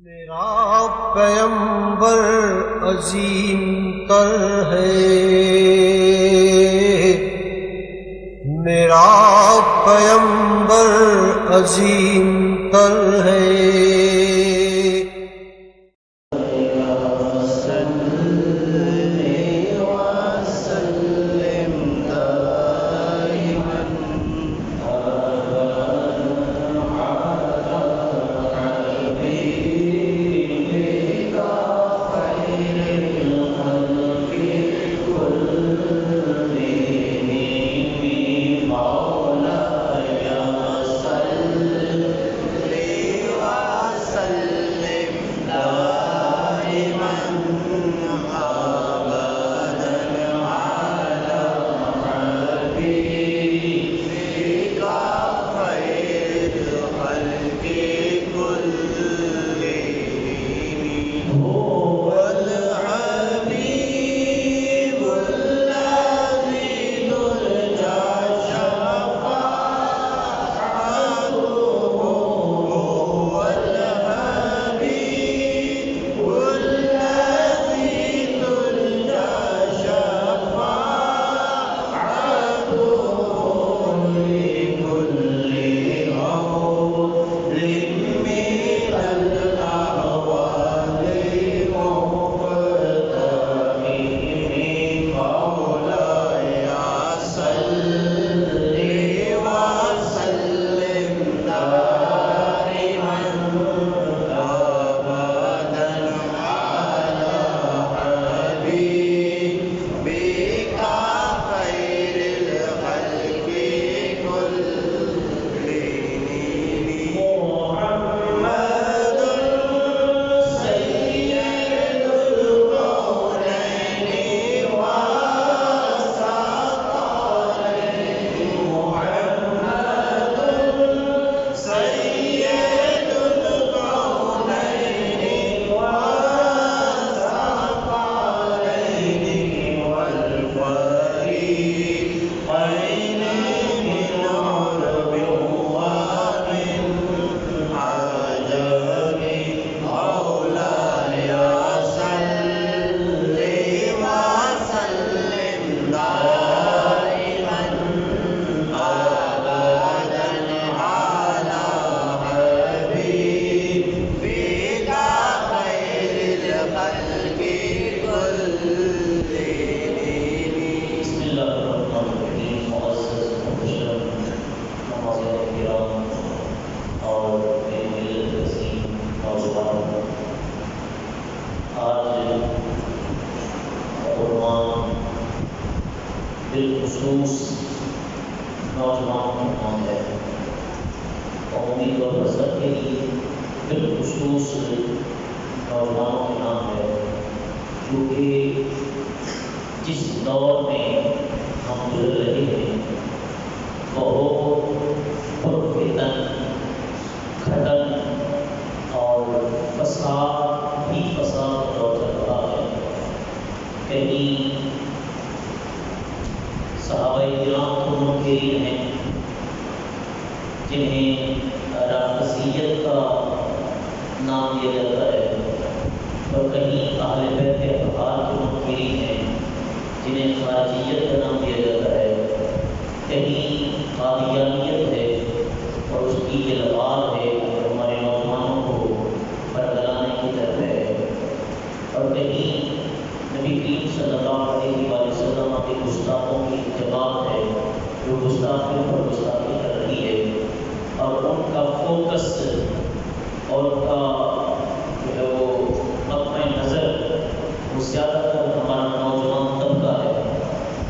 میرا پیمبر عظیم تر ہے، میرا پیمبر عظیم تر ہے۔ بالخصوص نوجوانوں کا نام ہے، قومی طور پر سب کے لیے بالخصوص نوجوانوں کا نام ہے، کیونکہ جس دور میں ہم گزر رہے ہیں بہت پرفتن گھٹن اور فساد ہی فساد دور چل رہا ہے۔ کہیں صحابہ کرام تو منکرین ہیں جنہیں رافضیت کا نام دیا جاتا ہے، اور کہیں اہل بیت اطہار کے منکرین ہیں جنہیں خارجیت کا نام دیا جاتا ہے، کہیں قادیانیت ہے اور اس کی یہ لغات ہے اور ہمارے نوجوانوں کو برگلانے کی طرف ہے، اور کہیں نبی کریم صلی اللہ علیہ وسلم کے گستاخوں کی جماعت ہے جو گستاخیوں پر گستاخی کر رہی ہے، اور ان کا فوکس اور ان کا جو ہے وہ مقطع نظر وہ زیادہ تر ہمارا نوجوان طبقہ ہے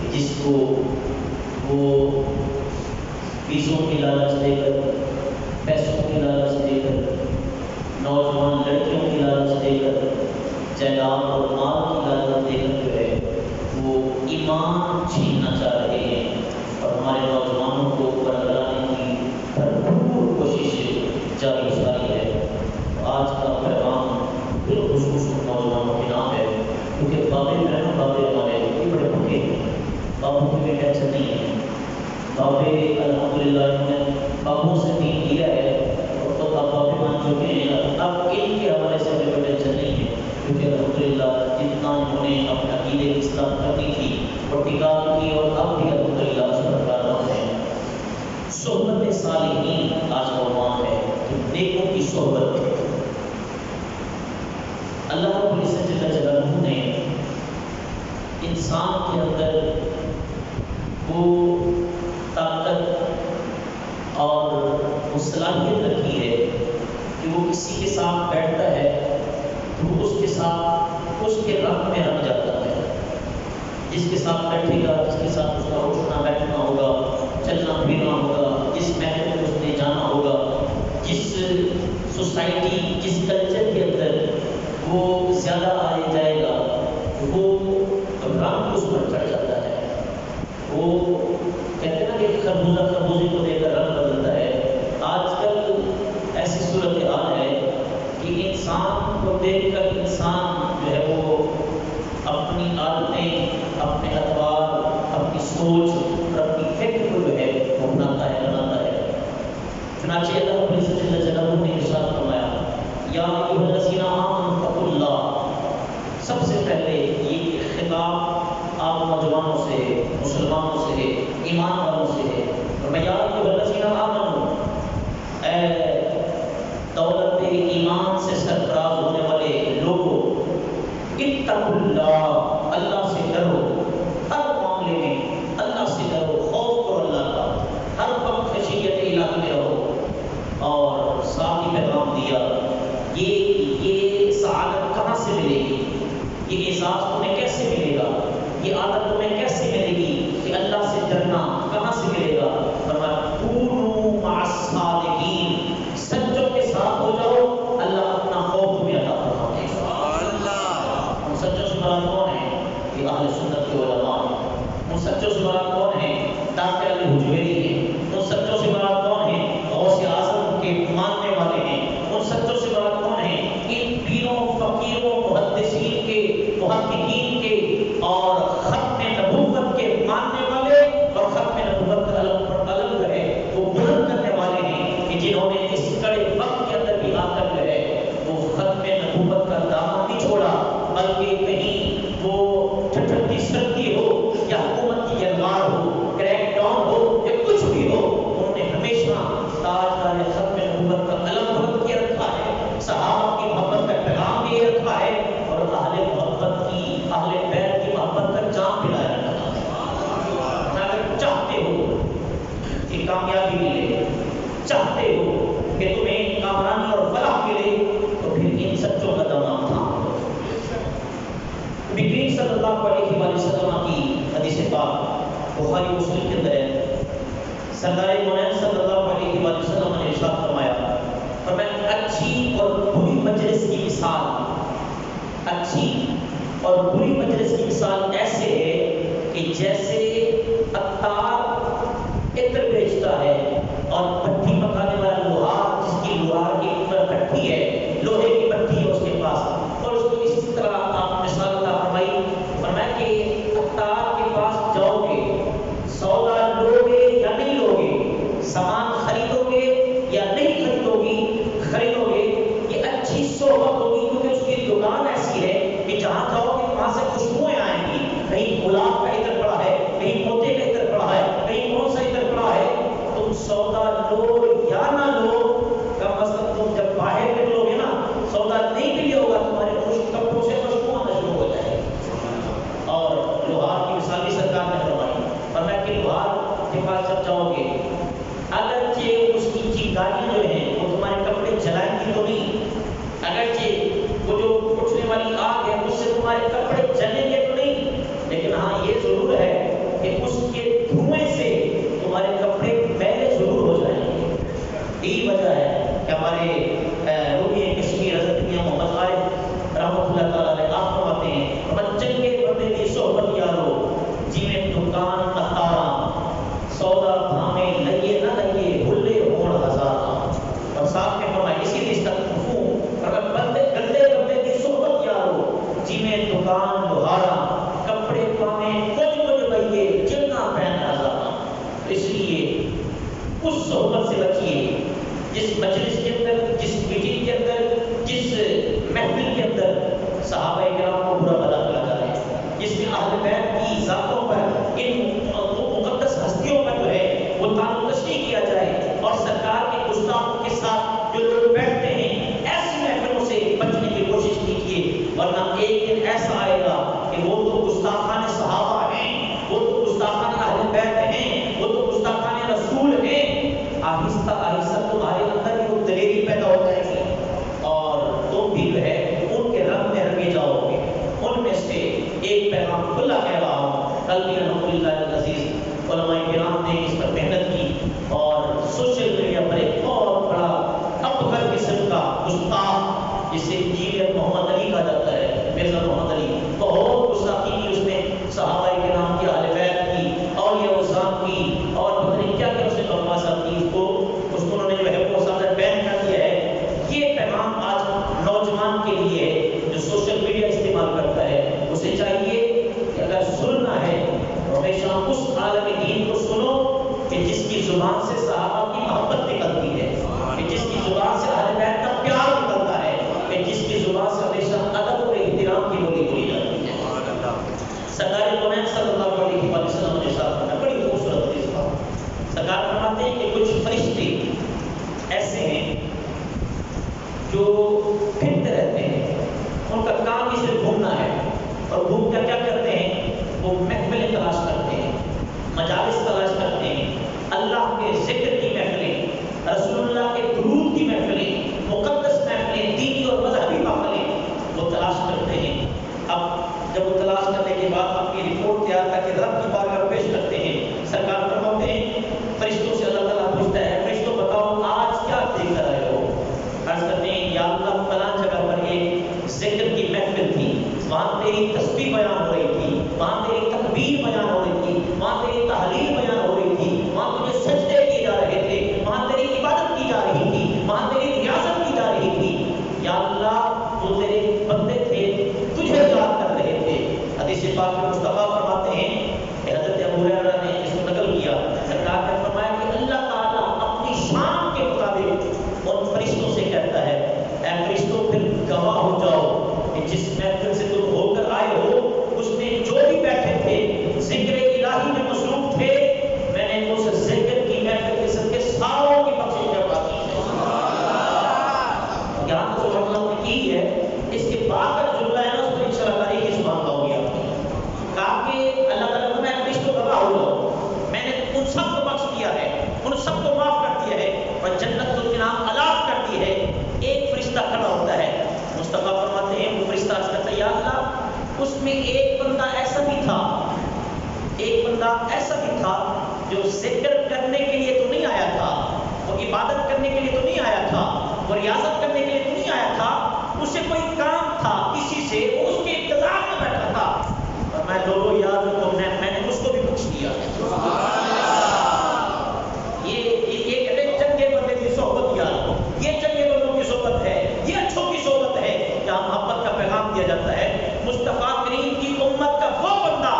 کہ جس کو وہ پیسوں کی لالچ دے کر، پیسوں کی لالچ دے کر، نوجوان لڑکیوں کی لالچ دے کر، جائیداد اور مال کی لالچ دے کر جو ہے وہ ایمان چھیننا چاہ رہے ہیں، اور ہمارے نوجوانوں کو برگلانے کی بھرپور کوشش جاری ساری ہے۔ آج کا پیغام بالخصوص نوجوانوں کے نام ہے، کیونکہ بابے جو ہے نا، بابے ہمارے یہ بڑے پکے ہیں، بابوں کی بھی ٹینشن نہیں ہے، بابے الحمدللہ انہوں نے بابوں سے دین لیا ہے اور تو اب بابے مان چکے ہیں، اب ان کے حوالے سے انہوں نے اپنے عقیدے کی اصلاح کرنی تھی اور ٹکار کی، اور اب بھی الحمدللہ سبحان ہے۔ صحبت صالحین آج عنوان ہے کہ نیکوں کی صحبت ہے۔ اللہ رب العزت جل جلالہ نے انسان کے اندر وہ طاقت اور وہ صلاحیت رکھی ہے کہ وہ کسی کے ساتھ بیٹھتا ہے تو وہ اس کے ساتھ اس کے رنگ میں رنگ جاتا ہے۔ جس کے ساتھ بیٹھے گا، جس کے ساتھ اس کا اٹھنا بیٹھنا ہوگا، چلنا پھرنا ہوگا، جس محل میں اس نے جانا ہوگا، جس سوسائٹی جس کلچر کے اندر وہ زیادہ آئے جائے گا، وہ رنگ اس پر چڑھ جاتا ہے۔ وہ کہتے ہیں نا کہ خربوزہ خربوزے کو دیکھ کر رنگ بدلتا ہے۔ آج کل ایسی صورتحال ہے کہ انسان کو دیکھ کر انسان جو ہے وہ اپنی عادتیں، اپنے اطوار، اپنی سوچ اور اپنی فکر کو جو ہے وہ بناتا ہے۔ چنانچہ اللہ رب العزت جل جلالہ نے ارشاد فرمایا یا ایھا الذین آمنوا اتقوا اللہ۔ سب سے پہلے یہ خطاب آپ نوجوانوں سے، مسلمانوں سے، ایمان والوں سے ہے۔ فرمایا یا ایھا الذین آمنوا، اے دولت ایمان سے سرفراز ہونے والے لوگوں، اتقوا اللہ، اللہ سے ڈرو، ہر معاملے میں اللہ سے ڈرو، خوف کرو اللہ کا، ہر وقت خشیت الہی میں رہو۔ اور ساتھ ہی پیغام دیا یہ سعادت کہاں سے ملے گی، یہ اعزاز تمہیں کیسے ملے گا، یہ عادت تمہیں کیسے ملے گی کہ اللہ سے ڈرنا کہاں سے ملے گا؟ فرمایا کونوا مع الصادقین، سچوں کے ساتھ ہو جاؤ، اللہ اپنا خوف تمہیں عطا فرمائے گا۔ ان سچوں سے مراد کون ہے؟ یہ اہل سنت کے علماء ہیں۔ ان سچوں سے مراد کون ہے؟ ڈاکٹر علی حجویری ہیں۔ ان سچوں سے مراد کون ہے؟ غوث اعظم کے ماننے والے ہیں۔ ان سچوں سے مراد کون ہے؟ ان پیروں، فقیروں، محدثین کے، محققین کے اور ختم نبوت کے ماننے والے اور ختم نبوت کا علم پر علم جو ہے وہ بلند کرنے والے ہیں کہ جنہوں نے اس کڑے وقت کے اندر بھی آ کر جو ہے وہ ختم نبوت کا دامن نہیں چھوڑا، بلکہ کہیں وہ ٹھٹھتی سردی ہو یا حکومت کی یلغار ہو، کریک ڈاؤن ہو یا کچھ بھی ہو، انہوں نے ہمیشہ تاجدار ختم نبوت کا علم بلند کیے رکھا ہے، صحابہ کی محبت کا پیغام دیے رکھا ہے، اور اہل محبت کی، اہل بیت کی محبت کا جام پلایا رکھا ہے۔ اگر چاہتے ہو کہ کامیابی ملے، چاہتے ہو کہ تمہیں کامرانی اور فلاح ملے، تو پھر ان سچوں کا دامن تھامو۔ نبی کریم صلی اللہ علیہ وآلہ وسلم کی حدیث پاک بخاری مسلم کے اندر ہے، سردار کونین صلی اللہ علیہ وآلہ وسلم نے ارشاد فرمایا، اچھی اور بری مجلس کی مثال، اچھی اور بری مجلس کی مثال ایسے ہے کہ جیسے عطار عطر بیچتا ہے اور بھٹی پکانے والا لوہار، جس کی لوہار کی بھٹی ہے، لوہے کی بھٹی ہے اس کے پاس، اور اس کو اسی طرح آپ مثال عطا فرمائی، فرمایا کہ عطار کے پاس جاؤ گے، سودا لو گے یا نہیں لو گے، سامان خریدو گے یا نہیں خریدو گے، یہ اچھی صحبت ہوگی، کیونکہ اس کی دکان ایسی ہے کہ جہاں جاؤ گے وہاں سے خوشبوئیں آئیں گی، کہیں گلاب کا عطر پڑا ہے، کہیں موتے کا عطر پڑا ہے، کہیں کون سا عطر پڑا ہے، تم سودا لو یا نہ لو کا مطلب تم جب باہر نکلو گے نا، سودا نہیں بھی ہوگا، تمہارے خشک کپڑوں سے خوشبو آنا شروع ہو جائے گی۔ اور لوہار کی مثال بھی سرکار نے فرمائی، فرمایا کہ لوہار کے پاس جب جاؤ گے، اگرچہ اس کی چنگاریاں جو ہیں وہ تمہارے کپڑے جلائیں گی تو نہیں، اگرچہ وہ جو اٹھنے والی آگ ہے اس سے تمہارے کپڑے جلیں گے تو نہیں، لیکن ہاں یہ ضرور ہے کہ اس کے دھوئیں سے تمہارے کپڑے میلے ضرور ہو جائیں گے۔ یہی وجہ ہے کہ ہمارے روحی کشمیر حضرت میاں محمد عارف رحمۃ اللہ تعالیٰ علیہ آپ فرماتے ہیں، بچن کے بندے کی صحبت یارو، جی میں دکان اتارا، سودا بھامے لئیے نہ لئیے، بھلے ہون ہزارا، اور ساتھ میں فرمایا اسی لیے مفہوم، اگر بندے گندے بندے کی صحبت یارو، جی میں دکان لوہارا، ایک دن ایسا آئے گا کہ وہ تو گستاخان صحابہ ہیں، وہ تو گستاخان اہل بیت ہیں، وہ تو گستاخان رسول ہیں، آہستہ آہستہ تمہارے اندر بھی وہ دلیری پیدا ہو جائے گی اور تم بھی جو ہے ان کے رنگ میں رنگے جاؤ گے۔ ان میں سے ایک پیغام کھلا کہہ رہا ہوں، کل بھی الحمدللہ العزیز علماء کرام نے اس پر محنت کی اور سوشل میڈیا پر ایک بہت بڑا ابغر قسم کا گستاخ جسے انجینئر محمد علی کہا جاتا ہے، مرزا محمد علی، بہت گستاخی کی اس نے صحابہ کرام کی، اہل بیت کی، اولیاء اعظام کی اور پتہ نہیں کیا کیا اس نے بکواسات کی، اس کو انہوں نے جو ہے وہ سامنے بین کر دیا ہے۔ یہ پیغام آج نوجوان کے لیے جو سوشل میڈیا استعمال کرتا ہے اسے چاہیے کہ اگر سننا ہے تو ہمیشہ اس عالم دین کو سنو کہ جس کی زبان سے صحابہ کی محبت نکلتی ہے، کہ جس کی زبان سے اہل بیت کا پیار نکلتا ہے، کہ جس کی زبان سے ہمیشہ ادب اور احترام کی بولی بولی جاتی ہے۔ سرکار کونین صلی اللہ علیہ وسلم نے ارشاد فرمایا، بڑی خوبصورت حدیث ہے، سرکار فرماتے ہیں کہ کچھ فرشتے ایسے ہیں جو پھرتے رہتے ہیں، ان کا کام ہی صرف گھومنا ہے، اور گھوم کر کیا کرتے ہیں؟ وہ محفلیں تلاش کرتے ہیں، مجالس تلاش کرتے ہیں، اللہ کے ذکر کی محفلیں، رسول اللہ کے درود کی محفلیں، مقدس محفلیں، دینی اور مذہبی محفلیں وہ تلاش کرتے ہیں۔ اب جب وہ تلاش کرنے کے بعد اپنی رپورٹ تیار کر کے رب کی بارگاہ میں پیش کرتے ہیں، سرکار فرماتے ہیں فرشتوں سے اللہ تعالیٰ پوچھتا ہے، فرشتوں بتاؤ آج کیا دیکھ کر آئے ہو؟ عرض کرتے ہیں یا اللہ فلاں جگہ پر ایک ذکر کی محفل تھی، وہاں تیری تسبیح بیان ہو رہی تھی، وہاں تیری تکبیر بیان ہو رہی تھی، وہاں تیری تحلیل بیان ہو رہی تھی، وہاں تجھے سجدے کیے جا رہے تھے، وہاں تیری عبادت کی جا رہی تھی، وہاں تیری ریاضت کی جا رہی تھی، یا اللہ وہ تیرے بندے تھے تجھے یاد کر رہے تھے۔ حدیث پاک میں مصطفیٰ فرماتے ہیں کہ حضرت ابو ہریرہ نے اس کو نقل کیا، سرکار نے فرمایا کہ اللہ تعالیٰ اپنی شان کے مطابق ان فرشتوں سے کہتا ہے، اے فرشتوں پھر گواہ ہو جاؤ کہ جس محفل سے تم ہو کر آئے ہو اس میں جو بھی بیٹھے تھے ذکر الہی میں مصروف تھے، میں نے اس ذکر کی محفل کے صدقے ساروں کی بخشش کروا دی ہے۔ یہاں تو سبحان اللہ نے کی ہے، اس کے بعد کا جملہ ہے نا اس میں انشاءاللہ تعالیٰ کی زبان کا ہو گیا، کہا کہ اللہ تعالیٰ نے فرشتوں گواہ ہو جاؤ، میں نے ان سب کو بخش دیا ہے، ان سب کو معاف کر دیا ہے اور جنت کو انعام علاق کر دی ہے۔ ایک فرشتہ کھڑا ہوتا ہے، مصطفیٰ فرماتے ہیں وہ فرشتہ عرض کرتا ہے یا اللہ اس میں ایک بندہ ایسا بھی تھا، ایک بندہ ایسا بھی تھا جو ذکر کرنے کے لیے تو نہیں آیا تھا، وہ عبادت کرنے کے لیے تو نہیں آیا تھا، وہ ریاضت کرنے کے لیے تو نہیں آیا تھا، اسے کوئی کام تھا کسی سے، وہ اس کے انتظار میں بیٹھا تھا، اور میں لوگوں یاد رکھو میں نے اس کو بھی بخش دیا ہے۔ یہ کہتے ہیں چنگے بندے کی صحبت یاد ہو، یہ چنگے بندوں کی صحبت ہے، یہ اچھوں کی صحبت ہے، جہاں محبت کا پیغام دیا جاتا ہے۔ مصطفیٰ کریم کی امت کا وہ بندہ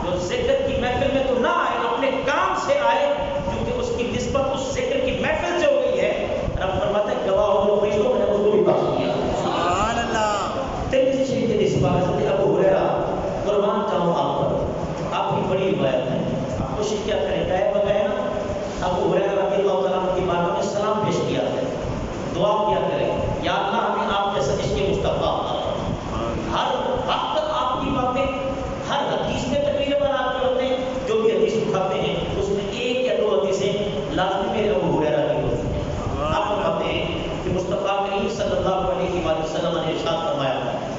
جو ذکر کی محفل میں تو نہ آئے، اپنے کام سے آئے، کیونکہ اس کی نسبت اس ذکر کی محفل سے ہو گئی ہے، رب فرماتا ہے گواہ ہو جو فرشتوں نے اس کو بھی بخش دیا۔ سبحان اللہ۔ ترمذی شریف کے اس بات حضرت ابو ہریرہ قربان جاؤں آپ پر، آپ کی بڑی روایت ہے، آپ کوشش کیا کریں گئے بغیر نا ابو ہریرہ رضی اللہ تعالیٰ عنہ کی بارگاہ میں سلام پیش کیا ہے، دعا کیا کریں یا اللہ ہمیں آپ جیسا اس کے مصطفیٰ، ہر وقت آپ کی باتیں ہر حدیث میں تقریباً آپ کے ہوتے ہیں، جو بھی حدیث اٹھاتے ہیں اس میں ایک یا دو حدیثیں لازمی میرے ابو ہریرہ کی ہوتی ہیں۔ آپ فرماتے ہیں کہ مصطفیٰ کریم صلی اللہ علیہ وآلہ وسلم نے ارشاد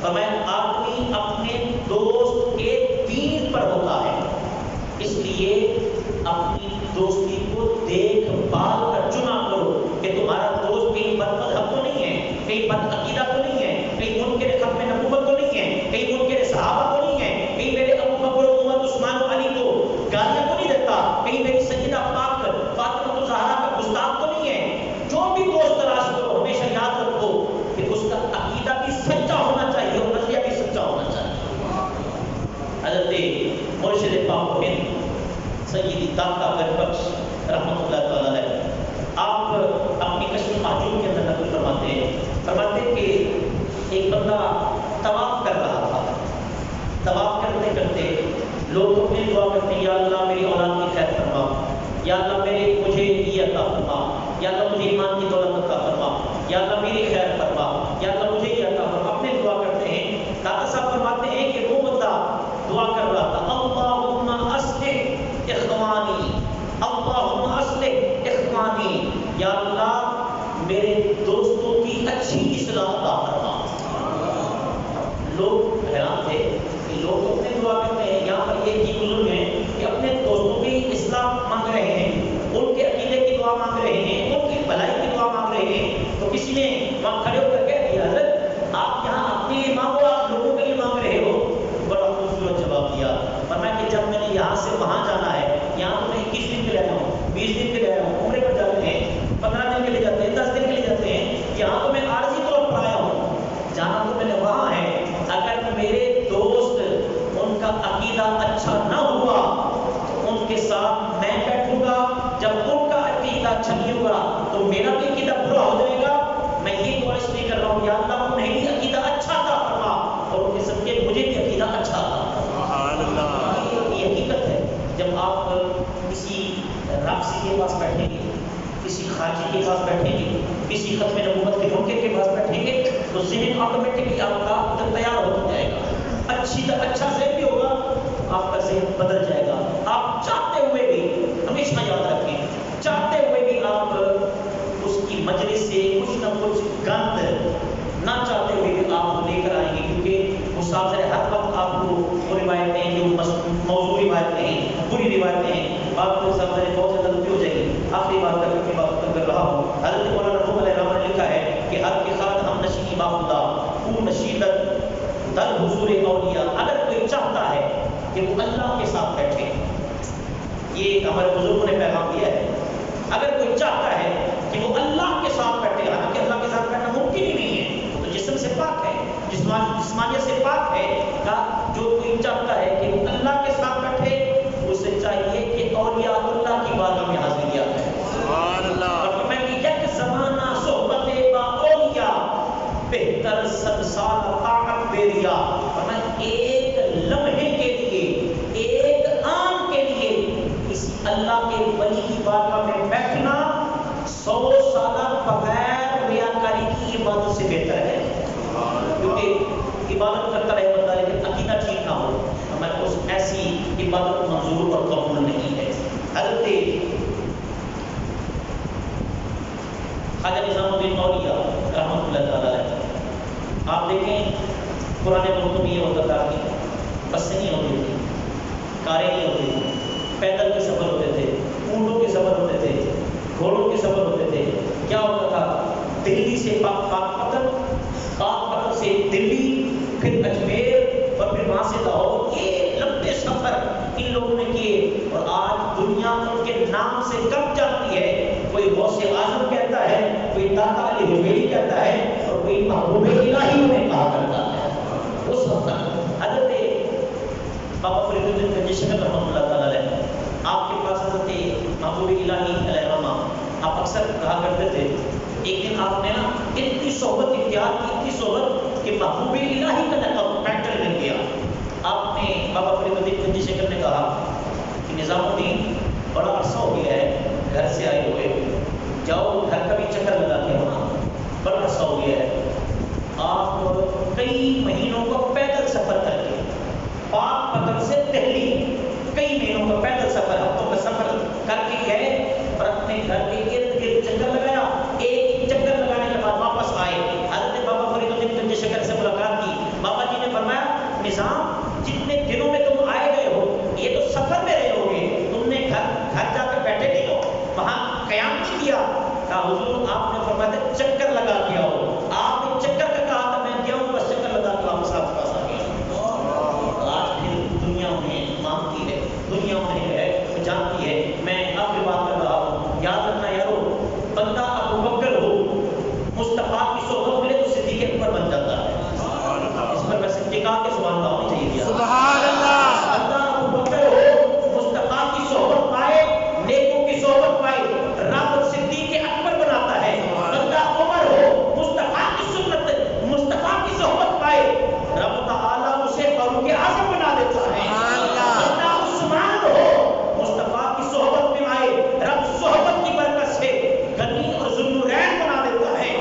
فرمایا آدمی اپنے دوست کے دین پر ہوتا ہے، اس لیے اپنی دوستی کو دیکھ بھال کر چنا کرو کہ تمہارا دوست کہیں بد مذہب تو نہیں ہے، کہیں بد عقیدہ تو نہیں ہے، کہیں منکر ختم نبوت تو نہیں ہے، کہیں منکر صحابہ تو نہیں ہے، کہیں میرے ابو بکر عمر عثمان و علی کو گالیاں تو نہیں دیتا، کہیں میری سیدہ پاک فاطمہ زہرا کا گستاخ تو نہیں ہے۔ جو بھی دوست تلاش کرو ہمیشہ یاد رکھو کہ اس کا عقیدہ بھی سچا ہونا چاہیے اور نظریہ بھی سچا ہونا چاہیے۔ حضرت مرشد پاک و ہند سیدی داتا گربخش رحمۃ اللہ تعالیٰ علیہ آپ اپنی کشف محجوب کے اندر نقل فرماتے ہیں کہ ایک بندہ طواف کر رہا تھا، طواف کرتے کرتے لوگ اپنی دعا کرتے ہیں یا اللہ میری اولاد کی خیر فرما، یا اللہ مجھے یہ عطا فرما، یا اللہ مجھے ایمان کی دولت عطا فرما، یا اللہ میری خیر فرما، یا اللہ مجھے یہ عطا فرما، اپنے دعا کرتے ہیں۔ داتا صاحب وہاں جانا ہے، یہاں تمہیں 21 دن کے لیے آیا ہوں، 20 دن کے لیے آیا ہوں، عمرے پر جاتے ہیں 15 دن کے لیے جاتے ہیں، 10 دن کے لیے جاتے ہیں، یہاں تو میں عارضی طور پر آیا ہوں، جانا تو میں نے وہاں ہے۔ اگر میرے دوست ان کا عقیدہ اچھا نہ ہوا تو ان کے ساتھ میں بیٹھوں گا، جب ان کا عقیدہ اچھا نہیں ہوگا تو میرا بھی عقیدہ برا ہو جائے گا۔ میں یہ دعا اس لیے کر رہا ہوں یا اللہ انہیں بھی عقیدہ اچھا عطا فرما اور ان کے صدقے مجھے بھی عقیدہ اچھا عطا فرما۔ یہ حقیقت ہے، جب آپ کسی راکسی کے پاس بیٹھیں گے، کسی خارجی کے پاس بیٹھیں گے، کسی ختم نبوت کے موقع کے پاس بیٹھیں گے تو ذہن آٹومیٹکلی آپ کا تیار ہو جائے گا، اچھا ذہن بھی ہوگا، آپ کا ذہن بدل جائے گا۔ آپ چاہتے ہوئے بھی ہمیشہ یاد رکھیں، چاہتے ہوئے بھی آپ اس کی مجلس سے کچھ نہ کچھ گند نہ چاہتے ہوئے بھی آپ لے کر آئیں گے، کیونکہ مسافر ہر وقت آپ کو وہ روایتیں جو موضوع روایتیں ہیں، بری روایتیں ہیں، آپ کو سامنے بہت زیادہ غلطی ہو جائے گی۔ آخری بات کر رہا ہوں، حضرت مولانا روم علیہ الرحمہ نے لکھا ہے کہ ہر کے خاط ہم نشینی باخدا کو نشیدت در حضور اولیاء، اگر کوئی چاہتا ہے کہ وہ اللہ کے ساتھ بیٹھے، یہ ہمارے بزرگوں نے پیغام دیا ہے، اگر کوئی چاہتا ہے کہ وہ اللہ کے ساتھ بیٹھے، حالانکہ اللہ کے ساتھ بیٹھنا ممکن ہی نہیں ہے، وہ تو جسم سے پاک ہے، جسمانیت سے پاک ہے، جو کوئی چاہتا ہے کہ وہ اللہ کے ساتھ بیٹھے، اسے چاہیے کہ اولیاء اللہ کی بارگاہ میں حاضری دیا ہے۔ سبحان اللہ۔ اور میں یک زمانہ صحبت با اولیاء بہتر صد سال طاعت بیریا، اور میں ایک لمحے کے لیے، ایک آن کے لیے کسی اللہ کے ولی کی بارگاہ میں بیٹھنا 100 سالہ بغیر ریاکاری کی عبادت سے بہتر ہے، کیونکہ عبادت کرتا رہے بندہ لیکن عقیدہ ٹھیک نہ ہو، ہمیں اس ایسی عبادت منظور اور قبول نہیں ہے۔ حضرت خواجہ نظام الدین اولیاء رحمۃ اللہ تعالیٰ علیہ، آپ دیکھیں پرانے ملکوں میں یہ ہوتا تھا کہ بسیں نہیں ہوتی تھی، کاریں نہیں ہوتی تھی، پیدل کے سفر ہوتے تھے، اونٹوں کے سفر ہوتے تھے، گھوڑوں کے سفر ہوتے تھے۔ کیا ہوتا تھا؟ دلی سے پاک پتن، پاک پتن سے دلی، پھر اجمیر اور پھر وہاں سے لاہور، یہ لمبے سفر ان لوگوں نے کیے، اور آج دنیا ان کے نام سے کم جانتی ہے۔ کوئی غوث اعظم کہتا ہے، کوئی داتا علی حجویری کہتا ہے، اور کوئی محبوب الہی انہیں کہا کرتا ہے۔ اس وقت حضرت بابا فرید الدین گنجی شکر رحمۃ اللہ تعالیٰ علیہ، آپ کے پاس حضرت محبوب الہی علیہ الرحمہ آپ اکثر کہا کرتے تھے۔ ایک دن آپ نے نا اتنی صحبت اختیار کی، اتنی صحبت کہ محبوب الہی کا لقب ٹائٹل مل گیا۔ آپ نے بابا فرید الدین گنجی شکر نے کہا کہ نظام الدین بڑا عرصہ ہو گیا ہے گھر سے آئے ہوئے، جاؤ گھر کا بھی چکر لگا کے ہونا، بڑا عرصہ ہو گیا ہے۔ آپ کئی مہینوں کو پیدل سفر کر کے پاک پتن سے دہلی، کئی مہینوں کا پیدل سفر، ہفتوں کا سفر کر کے گئے اور اپنے گھر کے ارد گرد چکر لگایا۔ ایک چکر لگانے کے بعد واپس آئے، حضرت بابا فرید الدین گنجی شکر سے ملاقات کی۔ بابا جی نے فرمایا نظام جتنے دنوں میں تم آئے گئے ہو یہ تو سفر میں رہے ہوگے، تم نے گھر جا کے بیٹھے نہیں ہو، وہاں قیام نہیں کیا۔ کہا حضور آپ نے فرمایا تھا چکر لگا کے آؤ، آپ نے چکر کا کہا تھا، میں گیا ہوں بس چکر لگا کے واپس آپ کے پاس آ گیا۔ آج پھر دنیا انہیں مانتی ہے، دنیا انہیں ہے جانتی ہے۔ میں آخری بات کر رہا ہوں، یاد رکھنا یارو، بندہ ابو بکر ہو، مصطفیٰ کی صحبت ملے تو صدیق اکبر بن جاتا ہے۔ اس پر میں صدیقہ کے سبحان اللہ ہونا چاہیے۔ سبحان اللہ۔ بندہ ابو بکر ہو، مصطفیٰ کی صحبت پائے، نیکوں کی صحبت پائے، رب صدیق اکبر بناتا ہے۔ بندہ عمر ہو، مصطفیٰ کی سنت، مصطفیٰ کی صحبت پائے، رب تعالیٰ اسے فاروق اعظم بنا دیتا ہے۔ بندہ عثمان ہو، مصطفیٰ کی صحبت میں آئے، رب صحبت کی برکت سے غنی اور ذوالنورین بنا دیتا ہے۔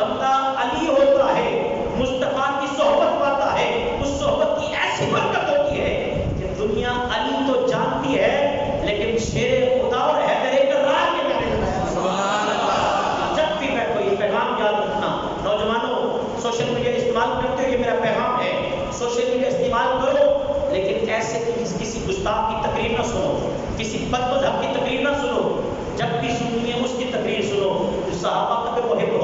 بندہ علی ہوتا ہے، مصطفیٰ کی صحبت پاتا ہے، اس صحبت کی ایسی برکت ہوتی ہے کہ دنیا علی تو جانتی ہے لیکن شیر خدا اور حیدر کرار کے بارے میں جب بھی بیٹھو یہ پیغام یاد رکھنا۔ نوجوانوں سوشل میڈیا استعمال کرتے ہو، یہ میرا پیغام ہے، سوشل میڈیا استعمال کرو لیکن ایسے کسی گستاخ کی تقریر نہ سنو، کسی بد مذہب کی تقریر نہ سنو، جب بھی سننی ہے اس کی تقریر سنو۔ صحابہ کا محب